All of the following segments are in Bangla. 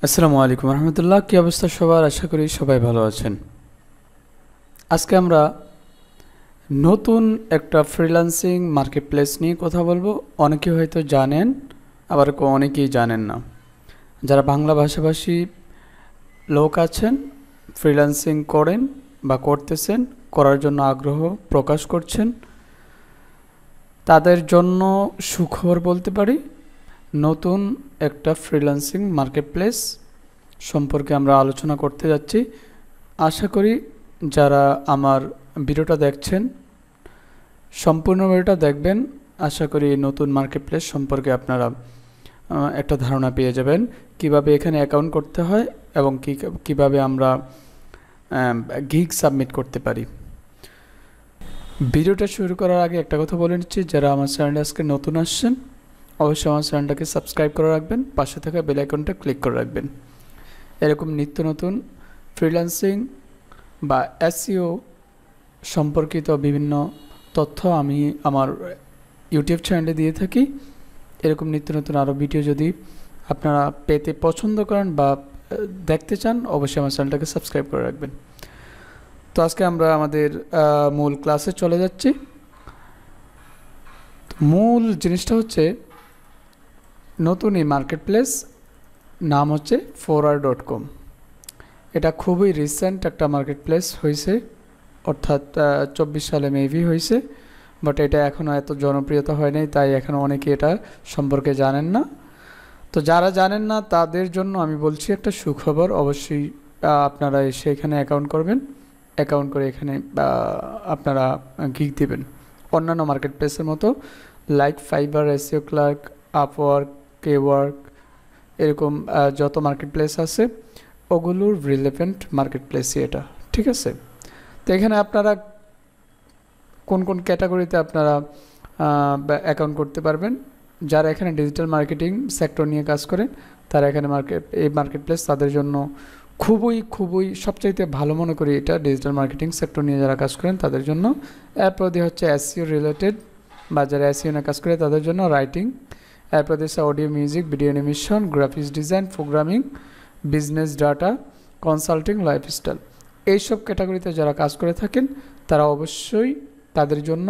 আসসালামু আলাইকুম রহমতুল্লাহ। কী অবস্থা সবার? আশা করি সবাই ভালো আছেন। আজকে আমরা নতুন একটা ফ্রিল্যান্সিং মার্কেট প্লেস নিয়ে কথা বলবো। অনেকে হয়তো জানেন, আবার অনেকেই জানেন না। যারা বাংলা ভাষাভাষী লোক আছেন, ফ্রিল্যান্সিং করেন বা করতেছেন, করার জন্য আগ্রহ প্রকাশ করছেন, তাদের জন্য সুখবর বলতে পারি। নতুন একটা ফ্রিল্যান্সিং মার্কেট প্লেস সম্পর্কে আমরা আলোচনা করতে যাচ্ছি। আশা করি যারা আমার ভিডিওটা দেখছেন সম্পূর্ণ ভিডিওটা দেখবেন। আশা করি নতুন মার্কেট প্লেস সম্পর্কে আপনারা একটা ধারণা পেয়ে যাবেন, কিভাবে এখানে অ্যাকাউন্ট করতে হয় এবং কিভাবে আমরা গিগ সাবমিট করতে পারি। ভিডিওটা শুরু করার আগে একটা কথা বলে নিচ্ছি, যারা আমার চ্যানেলে আজকে নতুন আসছেন অবশ্যই আমার চ্যানেলটাকে সাবস্ক্রাইব করে রাখবেন, পাশে থাকা বেল আইকনটা ক্লিক করে রাখবেন। এরকম নিত্য নতুন ফ্রিল্যান্সিং বা এসইও সম্পর্কিত বিভিন্ন তথ্য আমি আমার ইউটিউব চ্যানেলে দিয়ে থাকি। এরকম নিত্য নতুন আরও ভিডিও যদি আপনারা পেতে পছন্দ করেন বা দেখতে চান অবশ্যই আমার চ্যানেলটাকে সাবস্ক্রাইব করে রাখবেন। তো আজকে আমরা আমাদের মূল ক্লাসে চলে যাচ্ছি। মূল জিনিসটা হচ্ছে নতুন এই মার্কেট প্লেস, নাম হচ্ছে forar.com। এটা খুবই রিসেন্ট একটা মার্কেট প্লেস হয়েছে, অর্থাৎ 24 সালে মেবি হয়েছে, বাট এটা এখনও এত জনপ্রিয়তা হয় নাই, তাই এখনও অনেকে এটা সম্পর্কে জানেন না। তো যারা জানেন না তাদের জন্য আমি বলছি একটা সুখবর। অবশ্যই আপনারা এসে এখানে অ্যাকাউন্ট করবেন, অ্যাকাউন্ট করে এখানে আপনারা গিগ দেবেন। অন্যান্য মার্কেট প্লেসের মতো like Fiverr, SEO clerk, Upwork, Kwork, এরকম যত মার্কেট প্লেস আছে ওগুলোর রিলেভেন্ট মার্কেট প্লেসই এটা, ঠিক আছে? তো এখানে আপনারা কোন কোন ক্যাটাগরিতে আপনারা অ্যাকাউন্ট করতে পারবেন। যারা এখানে ডিজিটাল মার্কেটিং সেক্টর নিয়ে কাজ করেন তারা এখানে এই মার্কেট প্লেস তাদের জন্য খুবই সবচাইতে ভালো মনে করি এটা। ডিজিটাল মার্কেটিং সেক্টর নিয়ে যারা কাজ করেন তাদের জন্য। এরপর দিয়ে হচ্ছে এসইও রিলেটেড বা যারা এসইও নিয়ে কাজ করে তাদের জন্য রাইটিং। এরপর দিয়ে audio, music, video animation, graphics design, programming, business data, consulting, lifestyle, এইসব ক্যাটাগরিতে যারা কাজ করে থাকেন তারা অবশ্যই তাদের জন্য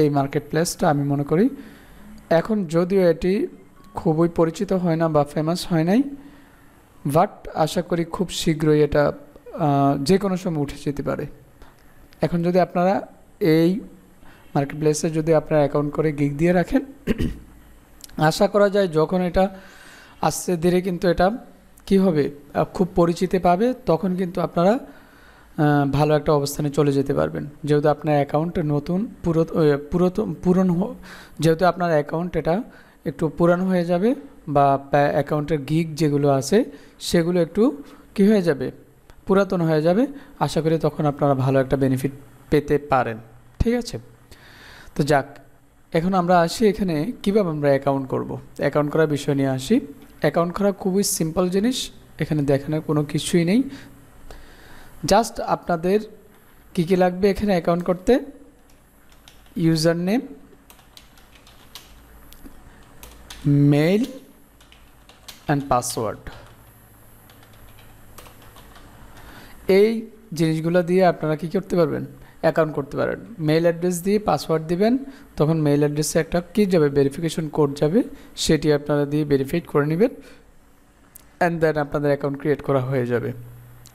এই মার্কেট প্লেসটা আমি মনে করি। এখন যদিও এটি খুবই পরিচিত হয় না বা ফেমাস হয় নাই, বাট আশা করি খুব শীঘ্রই এটা যে কোনো সময় উঠে যেতে পারে। এখন যদি আপনারা এই মার্কেট প্লেসে যদি আপনারা অ্যাকাউন্ট করে গিগ দিয়ে রাখেন, আশা করা যায় যখন এটা আস্তে ধীরে কিন্তু এটা কী হবে, খুব পরিচিতি পাবে, তখন কিন্তু আপনারা ভালো একটা অবস্থানে চলে যেতে পারবেন। যেহেতু আপনার অ্যাকাউন্ট নতুন যেহেতু আপনার অ্যাকাউন্ট এটা একটু পুরানো হয়ে যাবে বা অ্যাকাউন্টের গিগ যেগুলো আছে সেগুলো একটু কী হয়ে যাবে, পুরাতন হয়ে যাবে। আশা করি তখন আপনারা ভালো একটা বেনিফিট পেতে পারেন, ঠিক আছে? তো যাক, এখন আমরা আসি এখানে কীভাবে আমরা অ্যাকাউন্ট করব। অ্যাকাউন্ট করার বিষয় নিয়ে আসি। অ্যাকাউন্ট করা খুবই সিম্পল জিনিস, এখানে দেখানোর কোনো কিছুই নেই। জাস্ট আপনাদের কী কী লাগবে এখানে অ্যাকাউন্ট করতে: user name, mail and password. এই জিনিসগুলো দিয়ে আপনারা কী করতে পারবেন, অ্যাকাউন্ট করতে পারেন। মেইল অ্যাড্রেস দিয়ে পাসওয়ার্ড দিবেন, তখন মেইল অ্যাড্রেসে একটা কী যাবে, ভেরিফিকেশন কোড যাবে, সেটি আপনারা দিয়ে ভেরিফাইড করে নেবেন, অ্যান্ড দেন আপনাদের অ্যাকাউন্ট ক্রিয়েট করা হয়ে যাবে।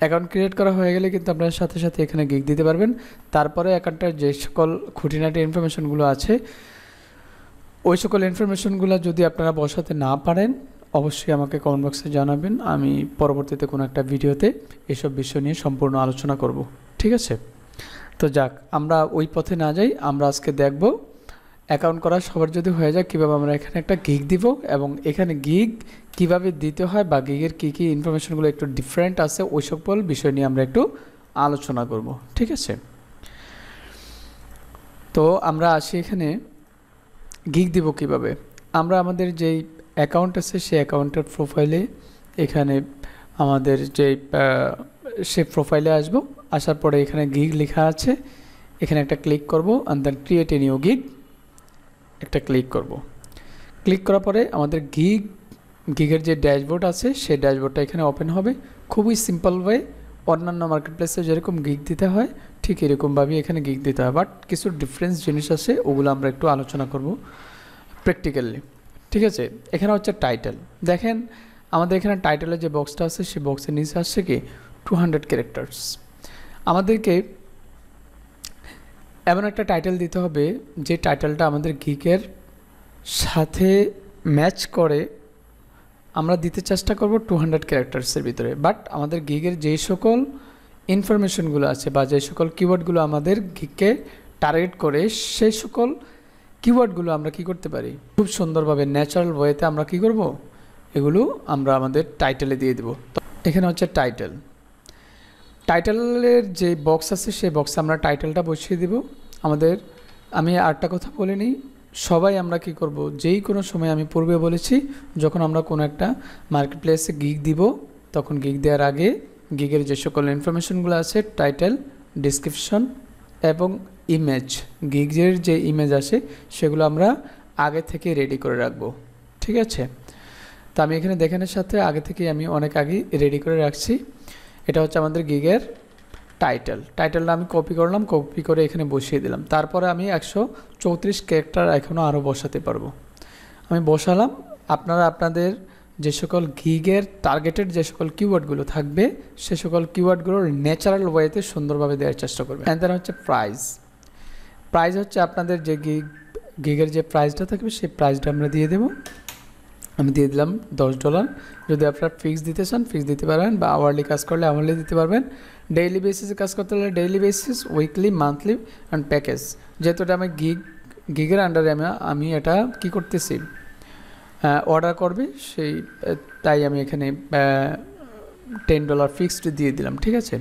অ্যাকাউন্ট ক্রিয়েট করা হয়ে গেলে কিন্তু আপনার সাথে সাথে এখানে গিগ দিতে পারবেন। তারপরে অ্যাকাউন্টের যে সকল খুঁটিনাটি ইনফরমেশনগুলো আছে ওই সকল ইনফরমেশনগুলো যদি আপনারা বসাতে না পারেন অবশ্যই আমাকে কমেন্ট বক্সে জানাবেন, আমি পরবর্তীতে কোনো একটা ভিডিওতে এসব বিষয় নিয়ে সম্পূর্ণ আলোচনা করব, ঠিক আছে? তো যাক, আমরা ওই পথে না যাই, আমরা আজকে দেখব অ্যাকাউন্ট করা সবার যদি হয়ে যায় কীভাবে আমরা এখানে একটা গিগ দিব, এবং এখানে গিগ কিভাবে দিতে হয় বা গিগের কী কী ইনফরমেশনগুলো একটু ডিফারেন্ট আছে ওই সকল বিষয় নিয়ে আমরা একটু আলোচনা করব, ঠিক আছে? তো আমরা আসি এখানে গিগ দিব কিভাবে। আমরা আমাদের যেই অ্যাকাউন্ট আছে সেই অ্যাকাউন্টের প্রোফাইলে এখানে আমাদের যেই সে প্রোফাইলে আসব, আসার পরে এখানে গিগ লেখা আছে, এখানে একটা ক্লিক করব, and then create a new gig একটা ক্লিক করব। ক্লিক করার পরে আমাদের গিগের যে ড্যাশবোর্ড আছে সেই ড্যাশবোর্ডটা এখানে ওপেন হবে। খুবই সিম্পল ওয়ে, অন্যান্য মার্কেট প্লেসে যেরকম গিগ দিতে হয় ঠিক এরকমভাবেই এখানে গিগ দিতে হয়, বাট কিছু ডিফারেন্স জিনিস আছে, ওগুলো আমরা একটু আলোচনা করব প্র্যাকটিক্যালি। ঠিক আছে, এখানে হচ্ছে টাইটেল। দেখেন আমাদের এখানে টাইটেলের যে বক্সটা আছে সেই বক্সের নিচে আসছে কি 200 ক্যারেক্টার্স। আমাদেরকে এমন একটা টাইটেল দিতে হবে যে টাইটেলটা আমাদের গিগের সাথে ম্যাচ করে। আমরা দিতে চেষ্টা করব 200 ক্যারেক্টার্সের ভিতরে, বাট আমাদের গিগের যেই সকল ইনফরমেশনগুলো আছে বা যে সকল কিওয়ার্ডগুলো আমাদের গিগকে টার্গেট করে সেই সকল কিওয়ার্ডগুলো আমরা কি করতে পারি, খুব সুন্দরভাবে ন্যাচারাল ওয়েতে আমরা কি করব, এগুলো আমরা আমাদের টাইটেলে দিয়ে দেব। তো এখানে হচ্ছে টাইটেল। টাইটেলের যে বক্স আছে সেই বক্সে আমরা টাইটেলটা বসিয়ে দেব। আমি আরেকটা কথা বলে নিই, সবাই আমরা কি করব, যেই কোনো সময় আমি পূর্বে বলেছি যখন আমরা কোনো একটা মার্কেট প্লেসে গিগ দিব তখন গিগ দেওয়ার আগে গিগের যে সকল ইনফরমেশনগুলো আছে টাইটেল, ডিসক্রিপশন এবং ইমেজ, গিগের যে ইমেজ আসে সেগুলো আমরা আগে থেকে রেডি করে রাখবো। ঠিক আছে, তো আমি এখানে দেখানোর সাথে আগে থেকে আমি অনেক আগে রেডি করে রাখছি। এটা হচ্ছে আমাদের গিগের টাইটেলটা আমি কপি করলাম, কপি করে এখানে বসিয়ে দিলাম। তারপরে আমি 134 ক্যারেক্টার এখনও আরও বসাতে পারবো। আমি বসালাম। আপনারা আপনাদের যে সকল গিগের টার্গেটেড যে সকল কিওয়ার্ডগুলো থাকবে সে সকল কিওয়ার্ডগুলোর ন্যাচারাল ওয়েতে সুন্দরভাবে দেওয়ার চেষ্টা করবেন। অ্যান্ড দেন হচ্ছে প্রাইস হচ্ছে আপনাদের যে গিগের যে প্রাইসটা থাকবে সেই প্রাইসটা আমরা দিয়ে দেবো। আমি দিয়ে দিলাম $10। যদি আপনারা ফিক্স দিতে চান ফিক্স দিতে পারবেন, বা আওয়ারলি কাজ করলে আওয়ারলি দিতে পারবেন। ডেইলি বেসিসে কাজ করতে হলে daily basis, weekly, monthly and package. যেহেতু এটা আমি গিগের আন্ডারে আমি এটা কি করতেছি, অর্ডার করবে, তাই আমি এখানে $10 ফিক্সড দিয়ে দিলাম। ঠিক আছে,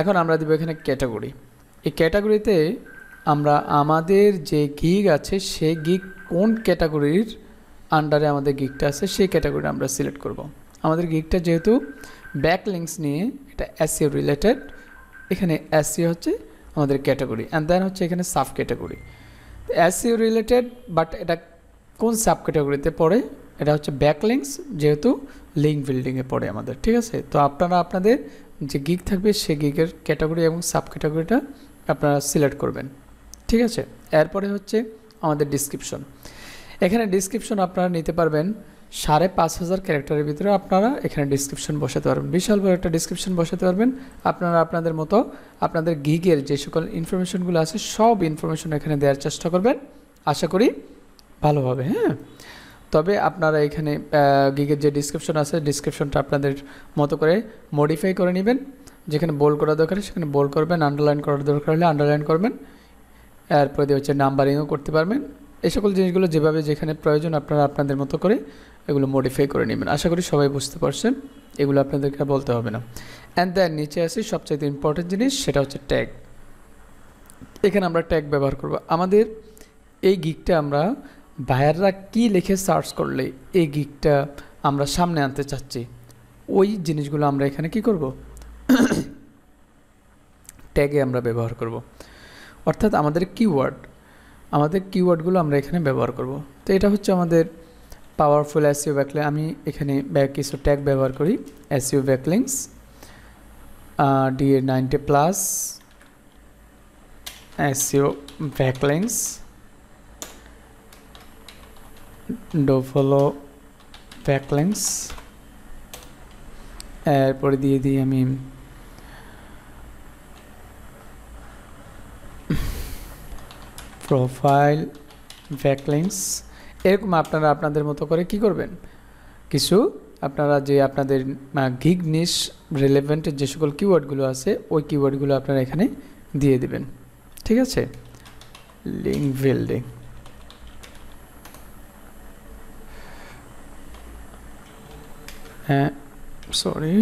এখন আমরা দেবো এখানে ক্যাটাগরি। এই ক্যাটাগরিতে আমরা আমাদের যে গিগ আছে সেই গিগ কোন ক্যাটাগরির আন্ডারে আমাদের গিগটা আছে সেই ক্যাটাগরি আমরা সিলেক্ট করব। আমাদের গিগটা যেহেতু ব্যাকলিংকস নিয়ে, এটা এসইও রিলেটেড, এখানে এসইও হচ্ছে আমাদের ক্যাটাগরি। অ্যান্ড দেন হচ্ছে এখানে sub category. SEO related, but এটা কোন সাব ক্যাটাগরিতে পড়ে, এটা হচ্ছে ব্যাকলিংকস, যেহেতু লিঙ্ক বিল্ডিংয়ে পড়ে আমাদের। ঠিক আছে, তো আপনারা আপনাদের যে গিগ থাকবে সেই গিগের ক্যাটাগরি এবং সাব ক্যাটাগরিটা আপনারা সিলেক্ট করবেন। ঠিক আছে, এরপরে হচ্ছে আমাদের ডিসক্রিপশন। এখানে ডিসক্রিপশন আপনারা নিতে পারবেন 5,500 ক্যারেক্টারের ভিতরে আপনারা এখানে ডিসক্রিপশন বসাতে পারবেন। বিশাল বড় একটা ডিসক্রিপশন বসাতে পারবেন। আপনারা আপনাদের মতো আপনাদের গিগের যে সকল ইনফরমেশনগুলো আছে সব ইনফরমেশন এখানে দেওয়ার চেষ্টা করবেন, আশা করি ভালো হবে। হ্যাঁ, তবে আপনারা এখানে গিগের যে ডিসক্রিপশন আছে ডিসক্রিপশনটা আপনাদের মতো করে মডিফাই করে নেবেন। যেখানে বোল্ড করা দরকার সেখানে বোল্ড করবেন, আন্ডারলাইন করার দরকার হলে আন্ডারলাইন করবেন। এরপরে হচ্ছে নাম্বারিংও করতে পারবেন। এই সকল জিনিসগুলো যেভাবে যেখানে প্রয়োজন আপনারা আপনাদের মতো করে এগুলো মডিফাই করে নেবেন। আশা করি সবাই বুঝতে পারছেন, এগুলো আপনাদেরকে বলতে হবে না। অ্যান্ড দেন নিচে আসি সবচাইতে ইম্পর্টেন্ট জিনিস, সেটা হচ্ছে ট্যাগ। এখানে আমরা ট্যাগ ব্যবহার করব। আমাদের এই গিগটা আমরা বায়াররা কি লিখে সার্চ করলে এই গিগটা আমরা সামনে আনতে চাচ্ছি, ওই জিনিসগুলো আমরা এখানে কি করব, ট্যাগে আমরা ব্যবহার করব। অর্থাৎ আমাদের কিওয়ার্ডগুলো আমরা এখানে ব্যবহার করব। তো এটা হচ্ছে আমাদের পাওয়ারফুল এসইও ব্যাকলিংক। আমি এখানে কিছু ট্যাগ ব্যবহার করি। SEO backlinks, DA90+, SEO backlinks, ডোফলো backlinks, এরপরে দিয়ে দিই আমি প্রোফাইল ব্যাকলিংকস। এরকম আপনারা আপনাদের মতো করে কি করবেন, কিছু আপনারা যে আপনাদের গিগ নিশ রিলেভেন্টের যে সকল কিওয়ার্ডগুলো আছে ওই কিওয়ার্ডগুলো আপনারা এখানে দিয়ে দিবেন। ঠিক আছে, link building, sorry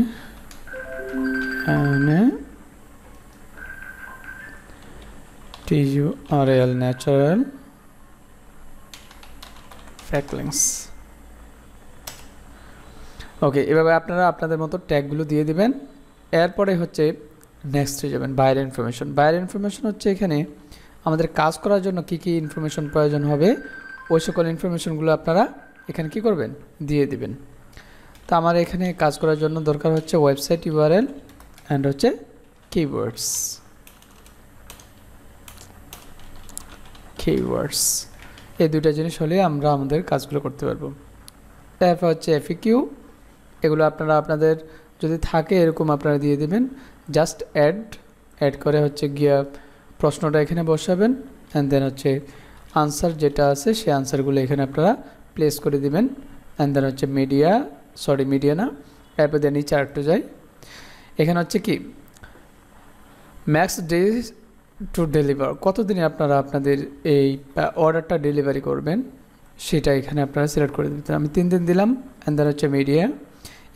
TURL natural backlinks। ওকে, এভাবে আপনারা আপনাদের মতো ট্যাগগুলো দিয়ে দিবেন। এরপরে হচ্ছে নেক্সটে যাবেন বায়ার ইনফরমেশন। বায়ার ইনফরমেশন হচ্ছে এখানে আমাদের কাজ করার জন্য কি কি ইনফরমেশন প্রয়োজন হবে ওই সকল ইনফরমেশনগুলো আপনারা এখানে কি করবেন দিয়ে দিবেন। তো আমার এখানে কাজ করার জন্য দরকার হচ্ছে ওয়েবসাইট ইউআরএল অ্যান্ড হচ্ছে কিওয়ার্ডস এই দুইটা জিনিস হলে আমরা আমাদের কাজগুলো করতে পারবো। তারপর হচ্ছে এফএকিউ, এগুলো আপনারা আপনাদের যদি থাকে এরকম আপনারা দিয়ে দিবেন। জাস্ট অ্যাড করে হচ্ছে গিয়া প্রশ্নটা এখানে বসাবেন অ্যান্ড দেন হচ্ছে আনসার যেটা আছে সেই আনসারগুলো এখানে আপনারা প্লেস করে দিবেন। অ্যান্ড দেন হচ্ছে মিডিয়া না, এরপর দিয়ে নিচে আরেকটু যাই। এখানে হচ্ছে কি ম্যাক্স ডেজ টু ডেলিভার, কতদিনে আপনারা আপনাদের এই অর্ডারটা ডেলিভারি করবেন সেটা এখানে আপনারা সিলেক্ট করে দিতে। আমি 3 দিন দিলাম। অ্যান্ড দেন হচ্ছে মিডিয়া,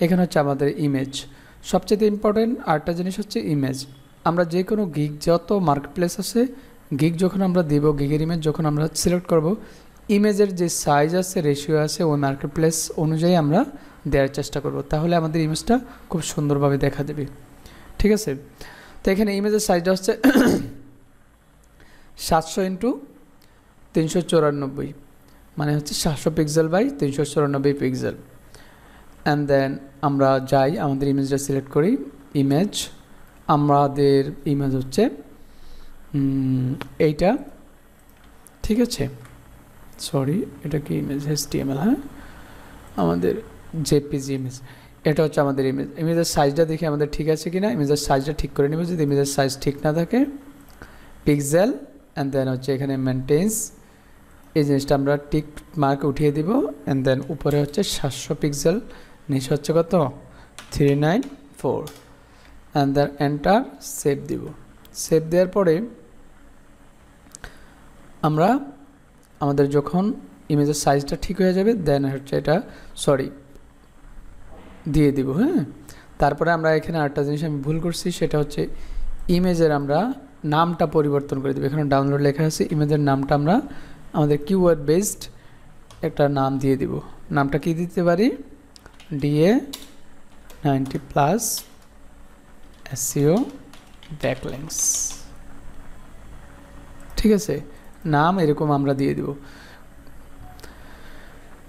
এখানে হচ্ছে আমাদের ইমেজ। সবচেয়ে ইম্পর্টেন্ট আরেকটা জিনিস হচ্ছে ইমেজ। আমরা যে কোনো গিগ, যত মার্কেট প্লেস আছে, গিগ যখন আমরা দিব, গিগের ইমেজ যখন আমরা সিলেক্ট করব, ইমেজের যে সাইজ আছে, রেশিও আছে, ওই মার্কেট প্লেস অনুযায়ী আমরা দেওয়ার চেষ্টা করব, তাহলে আমাদের ইমেজটা খুব সুন্দরভাবে দেখা দেবে। ঠিক আছে, তো এখানে ইমেজের সাইজটা হচ্ছে 700x394, মানে হচ্ছে 700 pixel by 394 pixel. And then আমরা যাই আমাদের ইমেজটা সিলেক্ট করি। ইমেজ, আমাদের ইমেজ হচ্ছে এইটা। ঠিক আছে, সরি এটা কি ইমেজ HTML, হ্যাঁ আমাদের জেপিজি ইমেজ, এটা হচ্ছে আমাদের ইমেজ। ইমেজের সাইজটা দেখি আমাদের ঠিক আছে কিনা, ইমেজের সাইজটা ঠিক করে নেব। যদি ইমেজের সাইজ ঠিক না থাকে, পিক্সেল অ্যান্ড দেন হচ্ছে এখানে মেনটেন্স, এই জিনিসটা আমরা টিক মার্ক উঠিয়ে দিব। অ্যান্ড দেন উপরে হচ্ছে 700 পিক্সেল, নিচে হচ্ছে কত 394, অ্যান্ড দেন এন্টার, সেভ দিব। সেভ দেওয়ার পরে আমরা আমাদের যখন ইমেজের সাইজটা ঠিক হয়ে যাবে দেন হচ্ছে এটা দিয়ে দিব। হ্যাঁ, তারপরে আমরা এখানে আরেকটা জিনিস আমি ভুল করছি, সেটা হচ্ছে ইমেজের আমরা নামটা পরিবর্তন করে দেবো। এখানে ডাউনলোড লেখা আছে, ইমেজের নামটা আমরা আমাদের কিওয়ার্ড বেসড একটা নাম দিয়ে দিব। নামটা কি দিতে পারি, DA 90+ SEO ব্যাকলিংকস। ঠিক আছে, নাম এরকম আমরা দিয়ে দিব।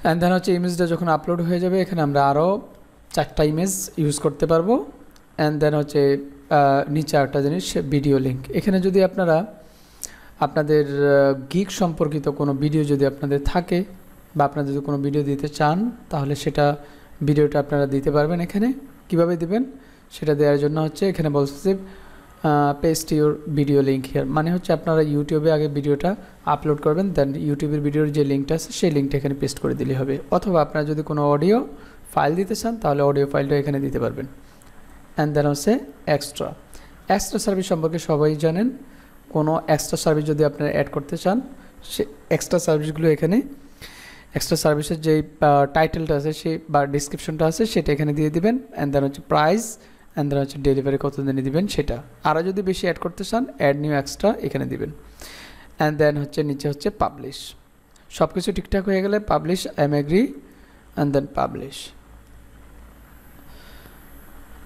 অ্যান্ড দেন হচ্ছে ইমেজটা যখন আপলোড হয়ে যাবে, এখানে আমরা আরও 4টা ইমেজ ইউজ করতে পারবো। অ্যান্ড দেন হচ্ছে নিচে একটা জিনিস, ভিডিও লিঙ্ক। এখানে যদি আপনারা আপনাদের গিগ সম্পর্কিত কোনো ভিডিও যদি আপনাদের থাকে বা আপনারা যদি কোনো ভিডিও দিতে চান, তাহলে সেটা ভিডিওটা আপনারা দিতে পারবেন। এখানে কিভাবে দিবেন সেটা দেওয়ার জন্য হচ্ছে এখানে বলছে যে paste your video link here, মানে হচ্ছে আপনারা ইউটিউবে আগে ভিডিওটা আপলোড করবেন, দেন ইউটিউবের ভিডিওর যে লিঙ্কটা আছে সেই লিঙ্কটা এখানে পেস্ট করে দিলে হবে। অথবা আপনারা যদি কোনো অডিও ফাইল দিতে চান তাহলে অডিও ফাইলটা এখানে দিতে পারবেন। অ্যান্ড দেন হচ্ছে এক্সট্রা সার্ভিস সম্পর্কে সবাই জানেন। কোনো এক্সট্রা সার্ভিস যদি আপনারা অ্যাড করতে চান, সে এক্সট্রা সার্ভিসগুলো এখানে, এক্সট্রা সার্ভিসের যে টাইটেলটা আছে সেই বা ডিসক্রিপশনটা আছে সেটা এখানে দিয়ে দিবেন। অ্যান্ড দেন হচ্ছে প্রাইস, অ্যান্ড দেন হচ্ছে ডেলিভারি কত দিনে দিবেন সেটা। আরও যদি বেশি অ্যাড করতে চান, অ্যাড নিউ এক্সট্রা এখানে দিবেন। অ্যান্ড দেন হচ্ছে নিচে হচ্ছে পাবলিশ। সব কিছু ঠিকঠাক হয়ে গেলে publish, I am agree, and then publish.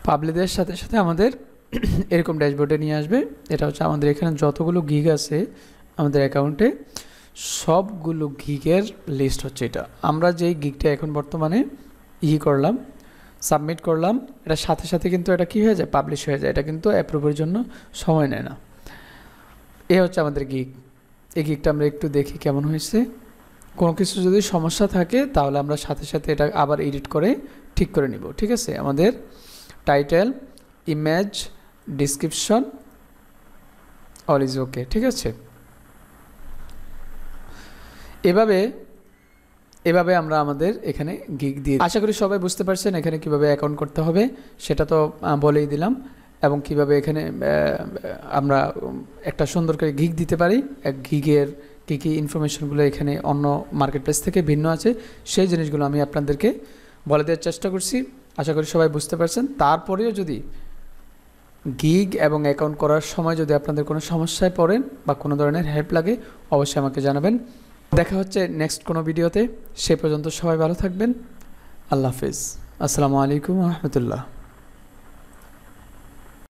পাবলিশের সাথে সাথে আমাদের এরকম ড্যাশবোর্ডে নিয়ে আসবে। এটা হচ্ছে আমাদের এখানে যতগুলো গিগ আছে আমাদের অ্যাকাউন্টে, সবগুলো গিগের লিস্ট হচ্ছে এটা। আমরা যেই গিগটা এখন বর্তমানে করলাম, সাবমিট করলাম, এটার সাথে সাথে কিন্তু এটা কী হয়ে যায়, পাবলিশ হয়ে যায়। এটা কিন্তু অ্যাপ্রুভের জন্য সময় নেয় না। এ হচ্ছে আমাদের গিগ। এই গিগটা আমরা একটু দেখি কেমন হয়েছে। কোনো কিছু যদি সমস্যা থাকে তাহলে আমরা সাথে সাথে এটা আবার এডিট করে ঠিক করে নিব। ঠিক আছে, আমাদের title, image, description all is okay. ঠিক আছে, এভাবে আমরা আমাদের এখানে গিগ দিয়ে, আশা করি সবাই বুঝতে পারছেন এখানে কিভাবে অ্যাকাউন্ট করতে হবে সেটা তো বলেই দিলাম, এবং কিভাবে এখানে আমরা একটা সুন্দর করে গিগ দিতে পারি। এক গিগের কী কী ইনফরমেশনগুলো এখানে অন্য মার্কেট প্লেস থেকে ভিন্ন আছে সেই জিনিসগুলো আমি আপনাদেরকে বলে দেওয়ার চেষ্টা করছি। আশা করি সবাই বুঝতে পারছেন। তারপরেও যদি গিগ এবং অ্যাকাউন্ট করার সময় যদি আপনাদের কোনো সমস্যায় পড়েন বা কোনো ধরনের হেল্প লাগে, অবশ্যই আমাকে জানাবেন। দেখা হচ্ছে নেক্সট কোনো ভিডিওতে। সে পর্যন্ত সবাই ভালো থাকবেন। আল্লাহ হাফিজ। আসসালামু আলাইকুম ওয়া রাহমাতুল্লাহ।